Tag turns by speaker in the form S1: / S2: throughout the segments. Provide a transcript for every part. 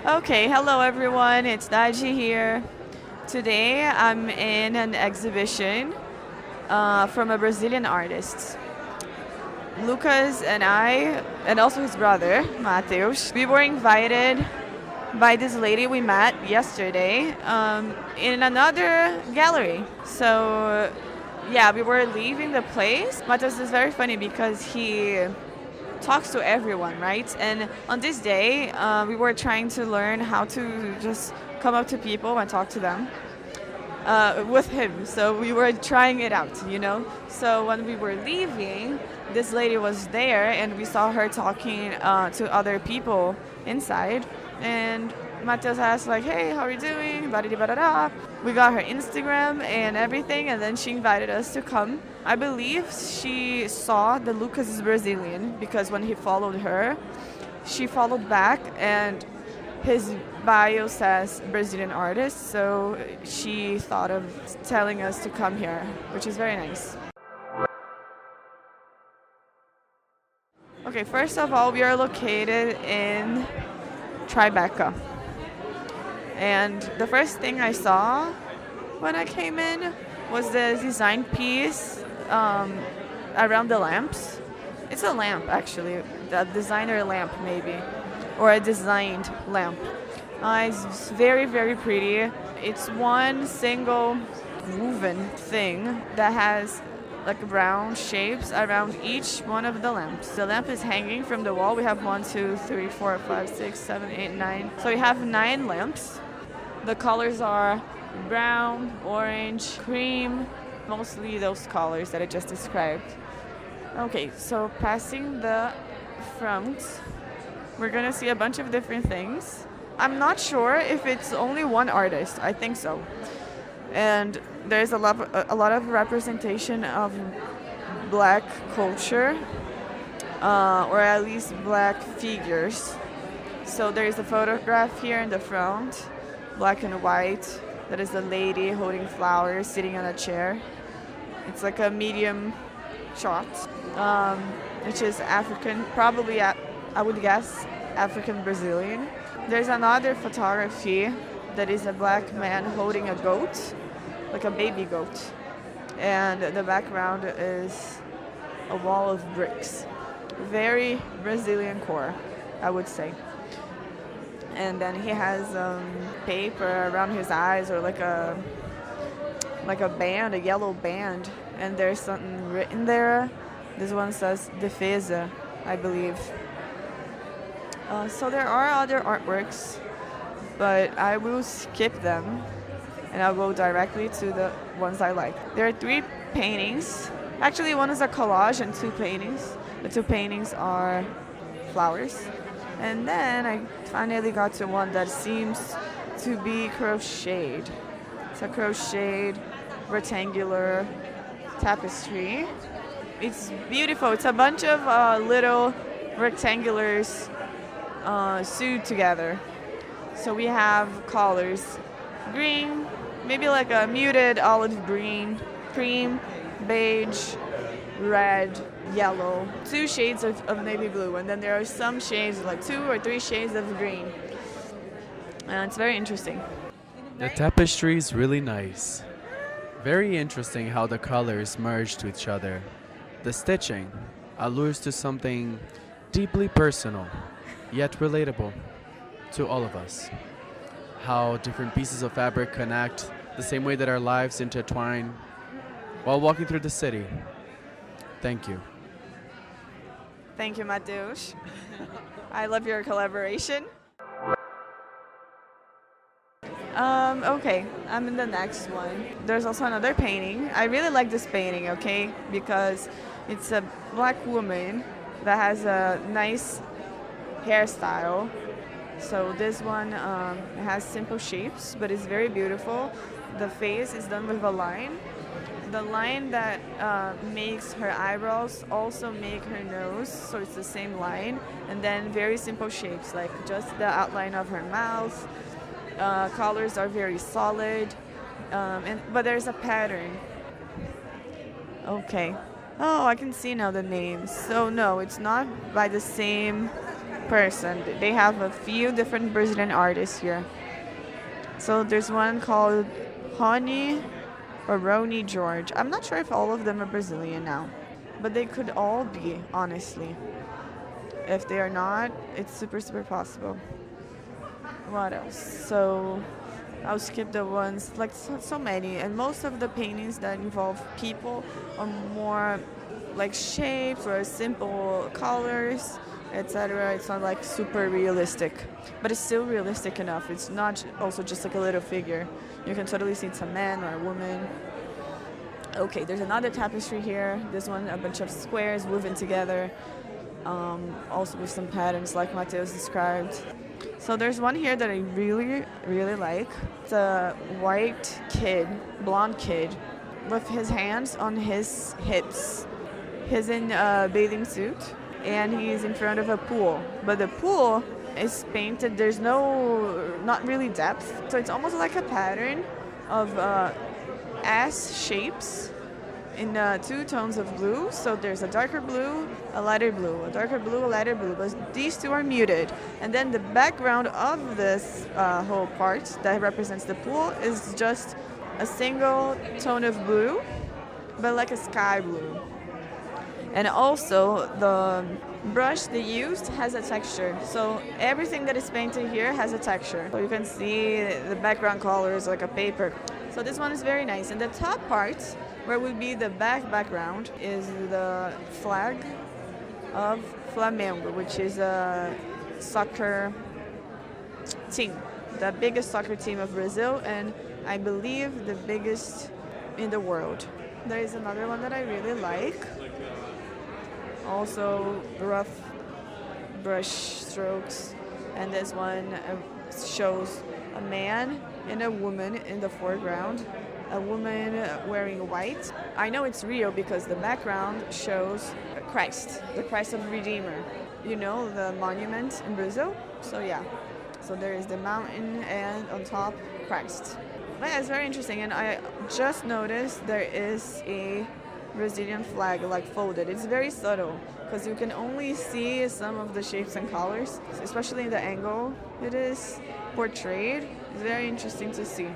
S1: Okay, hello everyone, it's Daji here. Today I'm in an exhibition from a Brazilian artist. Lucas and I, and also his brother, Matheus, we were invited by this lady we met yesterday in another gallery. So, yeah, we were leaving the place. Matheus is very funny because he talks to everyone, right? And on this day, we were trying to learn how to just come up to people and talk to them with him. So we were trying it out. So when we were leaving, this lady was there, and we saw her talking to other people inside. And Matheus asked like, "Hey, how are you doing?" Ba-da-da-ba-da-da. We got her Instagram and everything, and then she invited us to come. I believe she saw that Lucas is Brazilian because when he followed her, she followed back, and his bio says Brazilian artist, so she thought of telling us to come here, which is very nice. Okay, first of all, we are located in TriBeCa. And the first thing I saw when I came in was the design piece around the lamps. It's a lamp, actually, a designer lamp maybe, or a designed lamp. It's very, very pretty. It's one single woven thing that has like round shapes around each one of the lamps. The lamp is hanging from the wall. We have 1, 2, 3, 4, 5, 6, 7, 8, 9. So we have 9 lamps. The colors are brown, orange, cream, mostly those colors that I just described. Okay, so passing the front, we're gonna see a bunch of different things. I'm not sure if it's only one artist. I think so. And there's a lot of representation of black culture, or at least black figures. So there's a photograph here in the front, black and white. That is a lady holding flowers, sitting on a chair. It's like a medium shot, which is African, probably I would guess African Brazilian. There's another photography that is a black man holding a goat, like a baby goat. And the background is a wall of bricks. Very Brazilian core, I would say. And then he has paper around his eyes, or like a band, a yellow band. And there's something written there. This one says Defesa, I believe. So there are other artworks, but I will skip them and I'll go directly to the ones I like. There are 3 paintings. Actually, one is a collage and 2 paintings. The 2 paintings are flowers. And then I finally got to one that seems to be crocheted. It's a crocheted rectangular tapestry. It's beautiful. It's a bunch of little rectangulars sewed together. So we have colors: green, maybe like a muted olive green, cream, beige, red, yellow, 2 shades of navy blue, and then there are some shades, like 2 or 3 shades of green. And it's very interesting.
S2: The tapestry is really nice. Very interesting how the colors merge to each other. The stitching allures to something deeply personal, yet relatable to all of us. How different pieces of fabric connect the same way that our lives intertwine while walking through the city. Thank you.
S1: Thank you, Matheus. I love your collaboration. Okay, I'm in the next one. There's also another painting. I really like this painting, okay, because it's a black woman that has a nice hairstyle. So this one has simple shapes, but it's very beautiful. The face is done with a line. The line that makes her eyebrows also make her nose, so it's the same line. And then very simple shapes, like just the outline of her mouth. Colors are very solid, but there's a pattern. Okay. Oh, I can see now the names. So no, it's not by the same person. They have a few different Brazilian artists here. So there's one called Rony or Rony George. I'm not sure if all of them are Brazilian now, but they could all be, honestly. If they are not, it's super, super possible. What else? So I'll skip the ones, like so many. And most of the paintings that involve people are more like shapes or simple colors, etc. It's not like super realistic, but it's still realistic enough. It's not also just like a little figure. You can totally see it's a man or a woman. Okay, there's another tapestry here. This one, a bunch of squares woven together, also with some patterns like Matheus described. So there's one here that I really, really like. It's a white kid, blonde kid, with his hands on his hips. He's in a bathing suit, and he's in front of a pool. But the pool is painted, there's not really depth. So it's almost like a pattern of S shapes in 2 tones of blue. So there's a darker blue, a lighter blue, a darker blue, a lighter blue. But these two are muted. And then the background of this whole part that represents the pool is just a single tone of blue, but like a sky blue. And also the brush they used has a texture. So everything that is painted here has a texture. So you can see the background color is like a paper. So this one is very nice. And the top part, where would be the background, is the flag of Flamengo, which is a soccer team, the biggest soccer team of Brazil, and I believe the biggest in the world. There is another one that I really like. Also rough brush strokes, and this one shows a man and a woman in the foreground. A woman wearing white. I know it's real because the background shows Christ, the Christ of Redeemer. You know, the monument in Brazil? So yeah. So there is the mountain and on top, Christ. But yeah, it's very interesting, and I just noticed there is a Brazilian flag like folded. It's very subtle because you can only see some of the shapes and colors, especially in the angle it is portrayed. It's very interesting to see.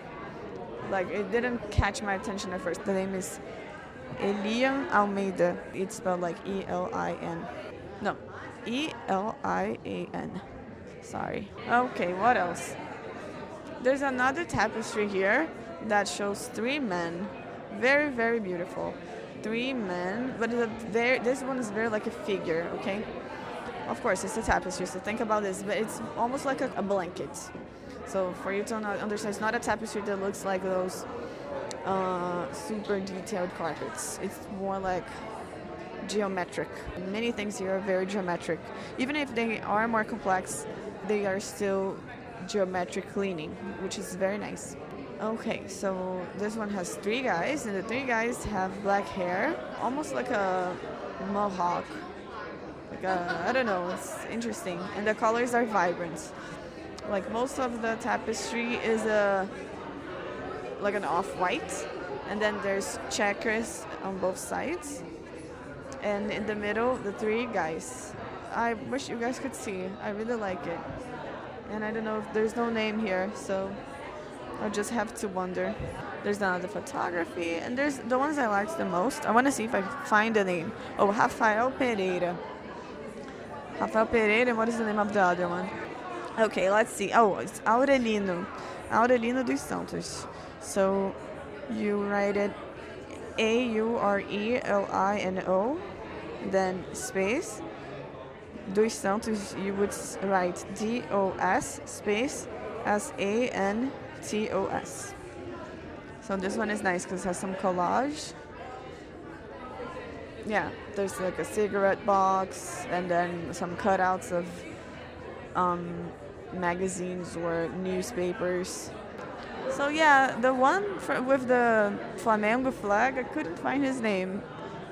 S1: Like, it didn't catch my attention at first. The name is Elian Almeida. It's spelled like E-L-I-N. No, E-L-I-A-N. Sorry. Okay, what else? There's another tapestry here that shows 3 men. Very, very beautiful. 3 men, but this one is very like a figure, okay? Of course, it's a tapestry, so think about this, but it's almost like a blanket. So for you to understand, it's not a tapestry that looks like those super detailed carpets. It's more like geometric. Many things here are very geometric. Even if they are more complex, they are still geometric leaning, which is very nice. Okay, so this one has 3 guys, and the 3 guys have black hair, almost like a mohawk. I don't know, it's interesting. And the colors are vibrant. Like most of the tapestry is like an off-white, and then there's checkers on both sides. And in the middle, the 3 guys. I wish you guys could see. I really like it. And I don't know if there's no name here, so I'll just have to wonder. There's another photography, and there's the ones I liked the most. I want to see if I can find a name. Oh, Rafael Pereira. Rafael Pereira, and what is the name of the other one? Okay, let's see. Oh, it's Aurelino. Aurelino dos Santos. So you write it Aurelino, then space. Dos Santos, you would write DOS space SANTOS. So this one is nice because it has some collage. Yeah, there's like a cigarette box and then some cutouts of magazines or newspapers. So yeah, the one with the Flamengo flag, I couldn't find his name,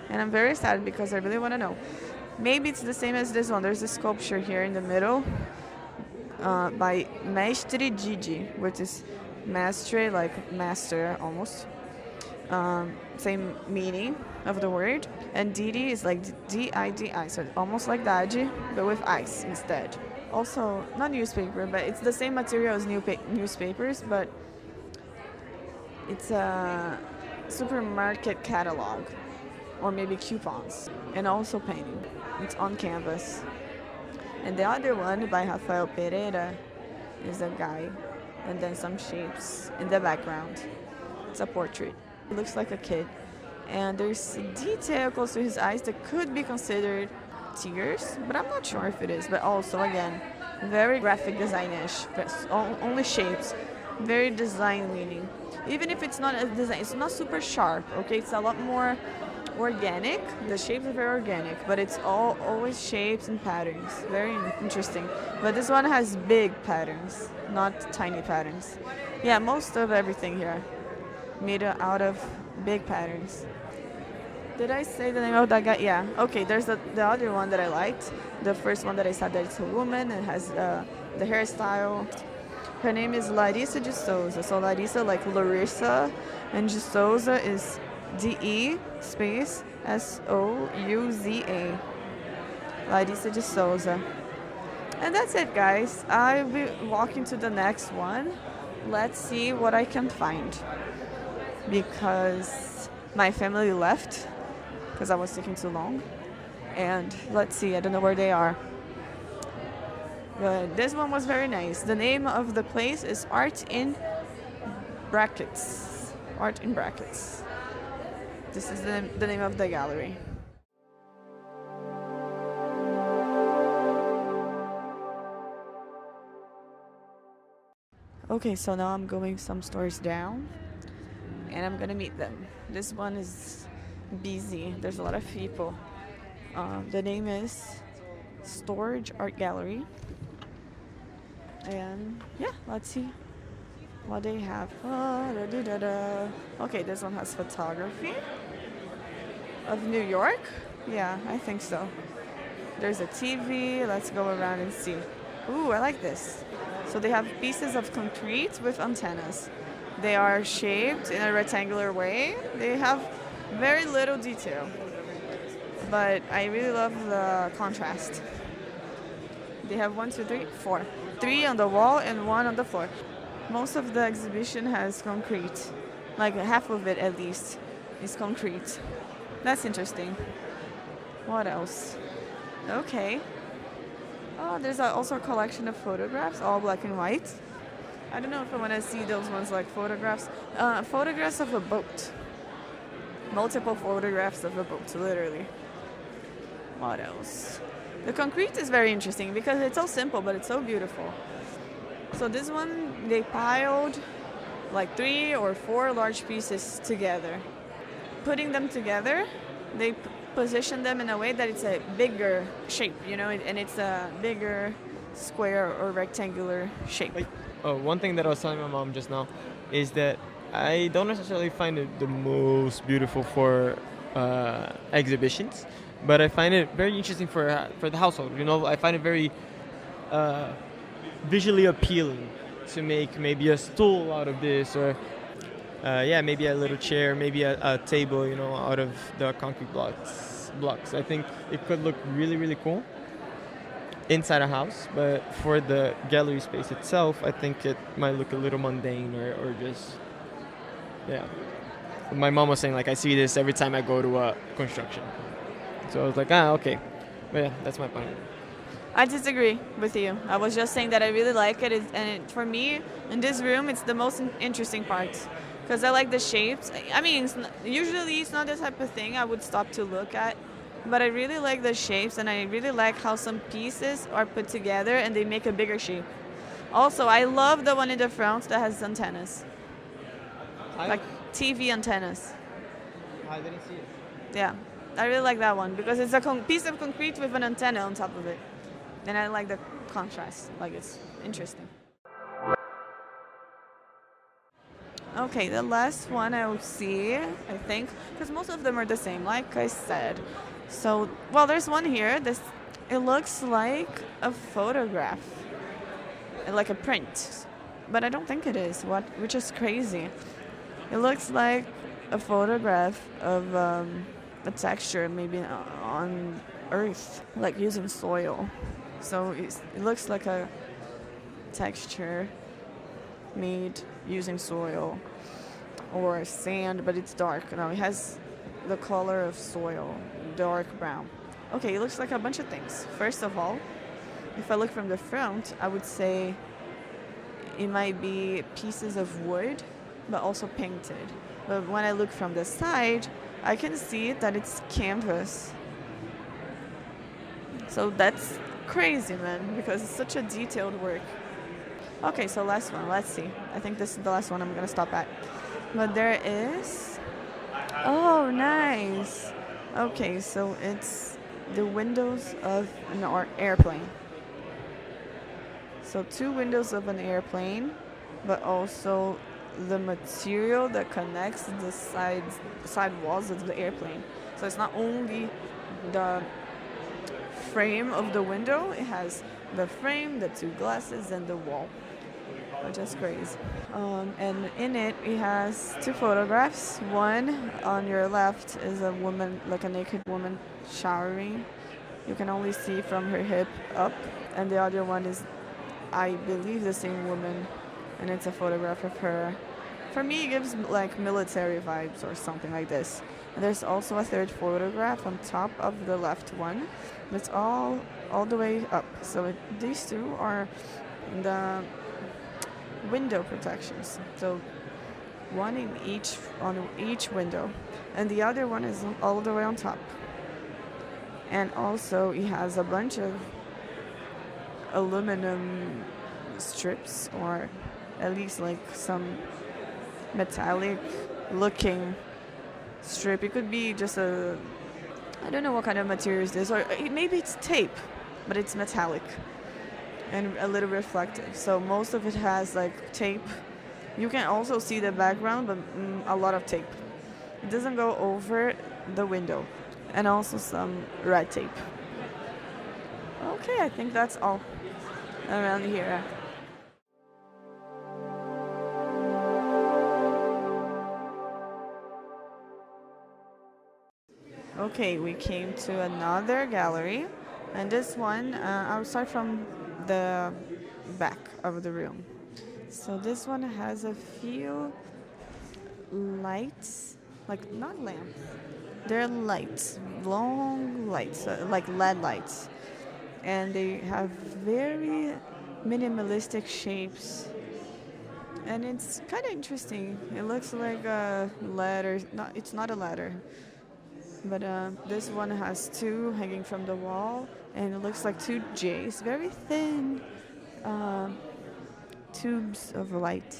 S1: and I'm very sad because I really want to know. Maybe it's the same as this one. There's a sculpture here in the middle by Mestre Didi, which is mestre, like master almost. Same meaning of the word. And Didi is like D-I-D-I, so almost like Dadi, but with ice instead. Also, not newspaper, but it's the same material as newspapers, but it's a supermarket catalog or maybe coupons, and also painting. It's on canvas. And the other one by Rafael Pereira is a guy, and then some shapes in the background. It's a portrait. It looks like a kid. And there's detail close to his eyes that could be considered tears, but I'm not sure if it is. But also, again, very graphic design-ish, but only shapes, very design leaning. Even if it's not a design, it's not super sharp, okay? It's a lot more organic. The shapes are very organic, but it's always shapes and patterns. Very interesting. But this one has big patterns, not tiny patterns. Yeah, most of everything here made out of big patterns. Did I say the name of that guy? Yeah. Okay, there's the other one that I liked. The first one that I said that it's a woman and has the hairstyle. Her name is Larissa de Souza. So Larissa like Larissa, and de Souza is DE space SOUZA. Larissa de Souza. And that's it, guys. I'll be walking to the next one. Let's see what I can find. Because my family left because I was taking too long. And let's see, I don't know where they are. But this one was very nice. The name of the place is Art in Brackets. Art in Brackets. This is the name of the gallery. Okay, so now I'm going some stores down and I'm gonna meet them. This one is busy. There's a lot of people. The name is Storage Art Gallery. And yeah, let's see what they have. Okay, this one has photography of New York. Yeah, I think so. There's a TV. Let's go around and see. Ooh, I like this. So they have pieces of concrete with antennas. They are shaped in a rectangular way. They have very little detail, but I really love the contrast. They have 1, 2, 3, 4. 3 on the wall and 1 on the floor. Most of the exhibition has concrete. Like half of it at least is concrete. That's interesting. What else? Okay. Oh, there's also a collection of photographs, all black and white. I don't know if I want to see those ones like photographs. Photographs of a boat. Multiple photographs of a boat, literally. What else? The concrete is very interesting because it's so simple, but it's so beautiful. So this one, they piled like 3 or 4 large pieces together. Putting them together, they position them in a way that it's a bigger shape, you know, and it's a bigger square or rectangular shape.
S3: One thing that I was telling my mom just now is that I don't necessarily find it the most beautiful for exhibitions, but I find it very interesting for the household. You know, I find it very visually appealing to make maybe a stool out of this, or maybe a little chair, maybe a table, you know, out of the concrete blocks. I think it could look really, really cool inside a house, but for the gallery space itself, I think it might look a little mundane or just, yeah. My mom was saying, like, I see this every time I go to a construction. So I was like, okay. But yeah, that's my point.
S1: I disagree with you. I was just saying that I really like it, for me, in this room, it's the most interesting part. Because I like the shapes. I mean, usually it's not the type of thing I would stop to look at. But I really like the shapes, and I really like how some pieces are put together and they make a bigger shape. Also, I love the one in the front that has antennas. Like TV antennas.
S3: I didn't see it.
S1: Yeah, I really like that one because it's a piece of concrete with an antenna on top of it. And I like the contrast, like it's interesting. Okay, the last one I will see, I think, because most of them are the same, like I said. So, well, there's one here. It looks like a photograph, like a print, but I don't think it is. Which is crazy. It looks like a photograph of a texture, maybe on Earth, like using soil. So it looks like a texture made using soil or sand, but it's dark. No, it has the color of soil, dark brown. Okay, it looks like a bunch of things. First of all, if I look from the front, I would say it might be pieces of wood, but also painted. But when I look from the side, I can see that it's canvas. So that's crazy, man, because it's such a detailed work. Okay, so last one, let's see. I think this is the last one I'm gonna stop at. But there is... Oh, nice. Okay, so it's the windows of an airplane. So 2 windows of an airplane, but also the material that connects the side walls of the airplane. So it's not only the frame of the window, it has the frame, the 2 glasses, and the wall, which is crazy. And in it has 2 photographs. One on your left is a woman, like a naked woman showering. You can only see from her hip up. And the other one is, I believe, the same woman, and it's a photograph of her. For me, it gives like military vibes or something like this. And there's also a 3rd photograph on top of the left one. It's all the way up. So these 2 are the window protections. So one on each window, and the other one is all the way on top. And also, it has a bunch of aluminum strips, or at least like some metallic looking strip. It could be just I don't know what kind of material is this, or maybe it's tape, but it's metallic and a little reflective. So most of it has like tape. You can also see the background, but a lot of tape. It doesn't go over the window. And also some red tape. Okay, I think that's all around here. Okay, we came to another gallery, and this one, I'll start from the back of the room. So this one has a few lights, like not lamps, they're lights, long lights, like LED lights, and they have very minimalistic shapes, and it's kind of interesting. It looks like a ladder. It's not a ladder, but this one has 2 hanging from the wall, and it looks like 2 J's, very thin tubes of light.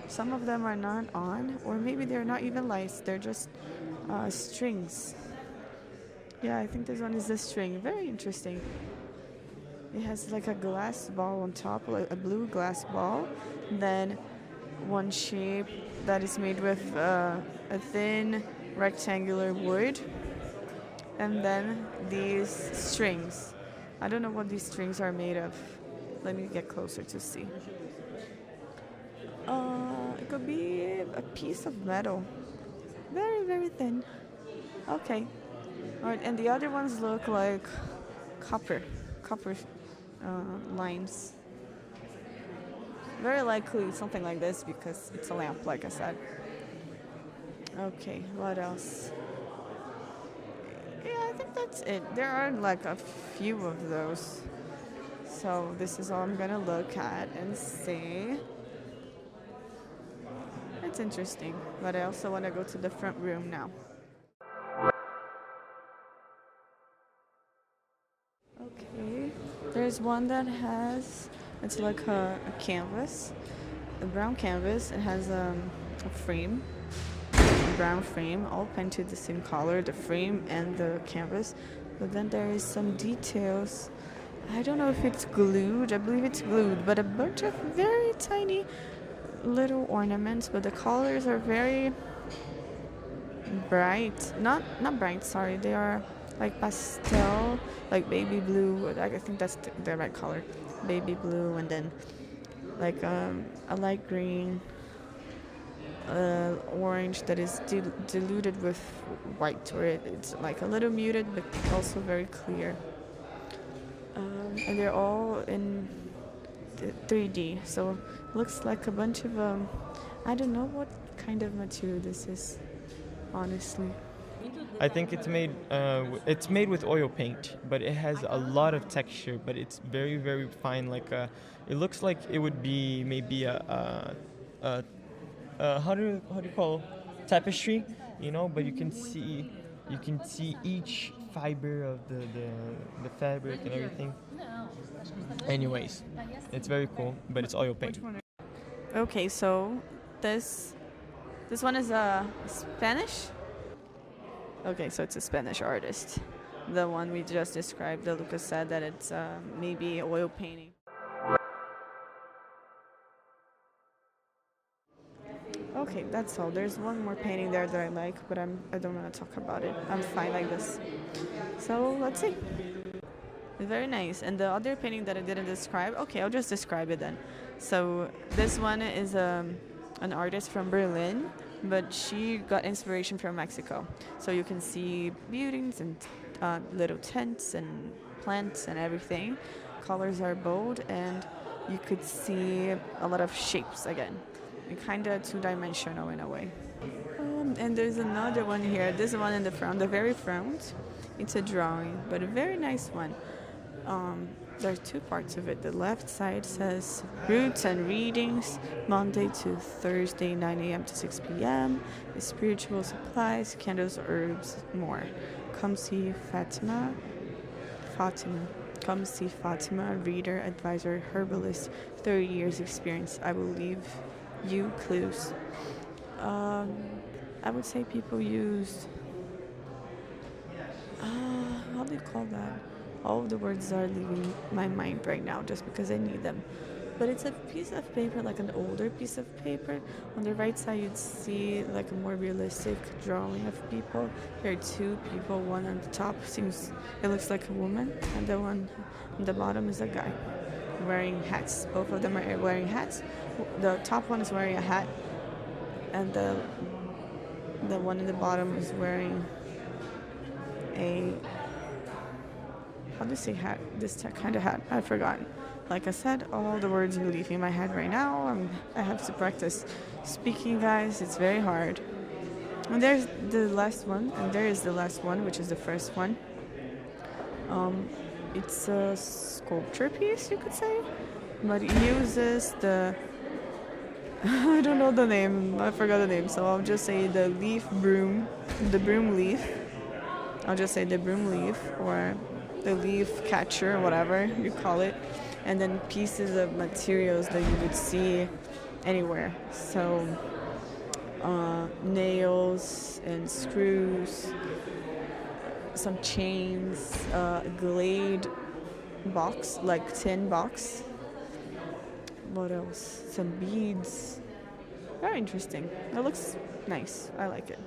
S1: Some of them are not on, or maybe they're not even lights, they're just strings. Yeah, I think this one is a string. Very interesting. It has like a glass ball on top, like a blue glass ball. Then one shape that is made with a thin rectangular wood. And then these strings. I don't know what these strings are made of. Let me get closer to see. It could be a piece of metal. Very, very thin. Okay. Alright, and the other ones look like copper lines. Very likely something like this because it's a lamp, like I said. Okay, what else? Yeah, I think that's it. There are like a few of those. So this is all I'm gonna look at and see. It's interesting, but I also want to go to the front room now. Okay, there's one that has, it's like a canvas, a brown canvas. It has a frame, a brown frame, all painted the same color, the frame and the canvas. But then there is some details. I don't know if it's glued, I believe it's glued, but a bunch of very tiny little ornaments, but the colors are very bright. Not bright, sorry. They are like pastel, like baby blue. I think that's the right color. Baby blue, and then like a light green, orange that is diluted with white, or it's like a little muted, but also very clear. And they're all in 3D. So looks like a bunch of I don't know what kind of material this is, honestly.
S3: I think it's made with oil paint, but it has a lot of texture. But it's very very fine. It looks like it would be maybe how do you call tapestry, you know? But you can see each fiber of the fabric and everything. Anyways, it's very cool, but it's oil paint.
S1: Okay, so this one is Spanish. Okay, so it's a Spanish artist. The one we just described, that Lucas said that it's maybe oil painting. Okay, that's all. There's one more painting there that I like, but I don't want to talk about it. I'm fine like this. So let's see. It's very nice. And the other painting that I didn't describe, okay, I'll just describe it then. So this one is an artist from Berlin, but she got inspiration from Mexico. So you can see buildings and little tents and plants and everything. Colors are bold, and you could see a lot of shapes again. Kind of two-dimensional in a way. And there's another one here. This one in the front, the very front. It's a drawing, but a very nice one. There's two parts of it. The left side says Roots and Readings, Monday to Thursday, 9 a.m. to 6 p.m. The spiritual supplies, candles, herbs, more. Come see Fatima. Come see Fatima, reader, advisor, herbalist, 30 years experience. I will leave you clues. I would say people use how do you call that? All the words are leaving my mind right now just because I need them. But it's a piece of paper, like an older piece of paper. On the right side you'd see like a more realistic drawing of people. There are two people, one on the top it looks like a woman, and the one on the bottom is a guy wearing hats. Both of them are wearing hats. The top one is wearing a hat, and the one in the bottom is wearing a, how do you say hat? This kind of hat. I forgot. Like I said, all the words are leaving my head right now. I have to practice speaking, guys. It's very hard. And there's the last one, and there is the last one, which is the first one. It's a sculpture piece, you could say, but it uses the I don't know the name. I forgot the name, so I'll just say the broom leaf. I'll just say the broom leaf or the leaf catcher, whatever you call it, and then pieces of materials that you would see anywhere. So nails and screws, some chains, glade box, like tin box. What else? Some beads. Very interesting. It looks nice. I like it.